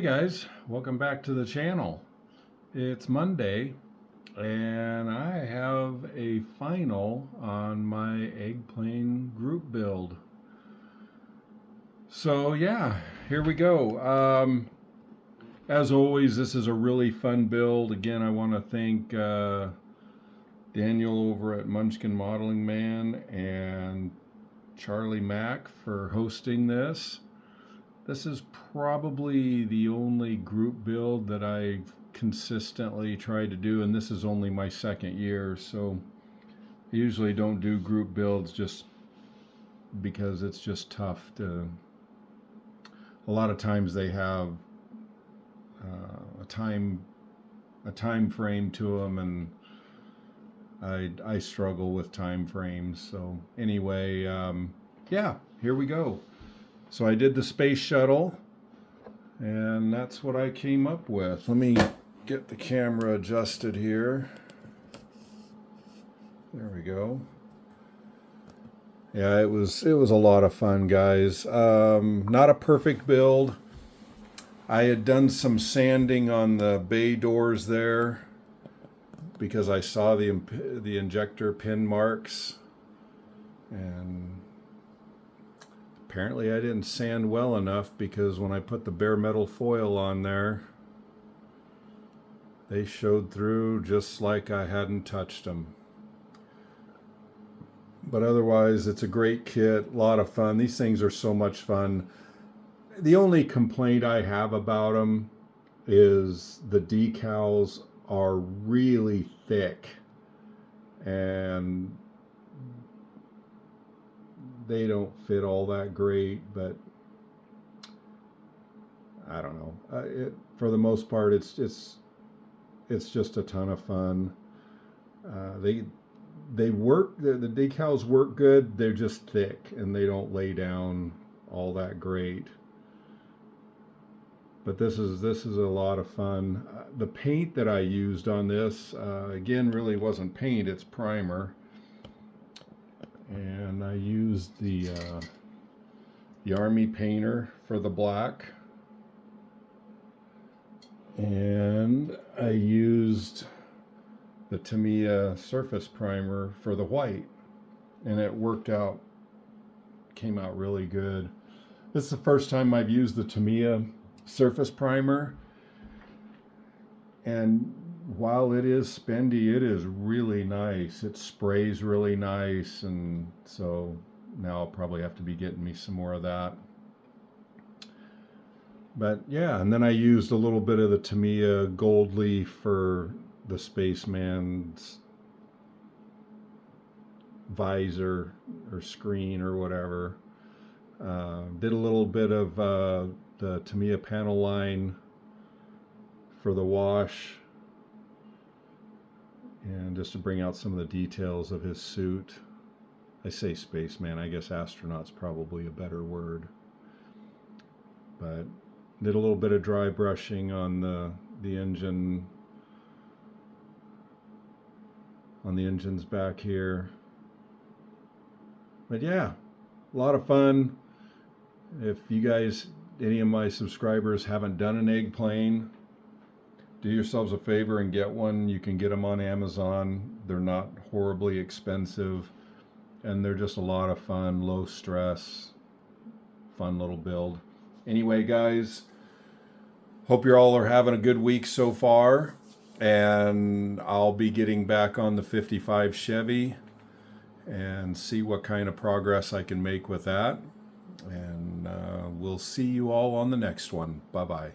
Guys, welcome back to the channel. It's Monday and I have a final on my egg plane group build. So yeah, here we go. As always, this is a really fun build. Again, I want to thank Daniel over at Munchkin Modeling Man and Charlie Mack for hosting this. This is probably the only group build that I've consistently tried to do, and this is only my second year, so I usually don't do group builds just because it's just tough to. A lot of times they have a time frame to them, and I struggle with time frames. So anyway, yeah, here we go. So I did the space shuttle, and that's what I came up with. Let me get the camera adjusted here. There we go. Yeah, it was a lot of fun, guys. Not a perfect build. I had done some sanding on the bay doors there because I saw the injector pin marks, and apparently I didn't sand well enough, because when I put the bare metal foil on there, they showed through just like I hadn't touched them. But otherwise, it's a great kit, a lot of fun. These things are so much fun. The only complaint I have about them is the decals are really thick, and they don't fit all that great, but I don't know. For the most part, it's just a ton of fun. They work. The decals work good. They're just thick and they don't lay down all that great. But this is a lot of fun. The paint that I used on this, again, really wasn't paint. It's primer. And I used the Army Painter for the black, and I used the Tamiya Surface Primer for the white, and it came out really good. This is the first time I've used the Tamiya Surface Primer, and while it is spendy, it is really nice. It sprays really nice, and so now I'll probably have to be getting me some more of that. But yeah, and then I used a little bit of the Tamiya Gold Leaf for the Spaceman's visor or screen or whatever. Did a little bit of the Tamiya panel line for the wash, and just to bring out some of the details of his suit. I say spaceman, I guess astronaut's probably a better word. But did a little bit of dry brushing on the engine, on the engines back here. But yeah, a lot of fun. If you guys, any of my subscribers, haven't done an egg plane, do yourselves a favor and get one. You can get them on Amazon. They're not horribly expensive, and they're just a lot of fun, low stress, fun little build. Anyway, guys, hope you all are having a good week so far, and I'll be getting back on the 55 Chevy and see what kind of progress I can make with that. And we'll see you all on the next one. Bye-bye.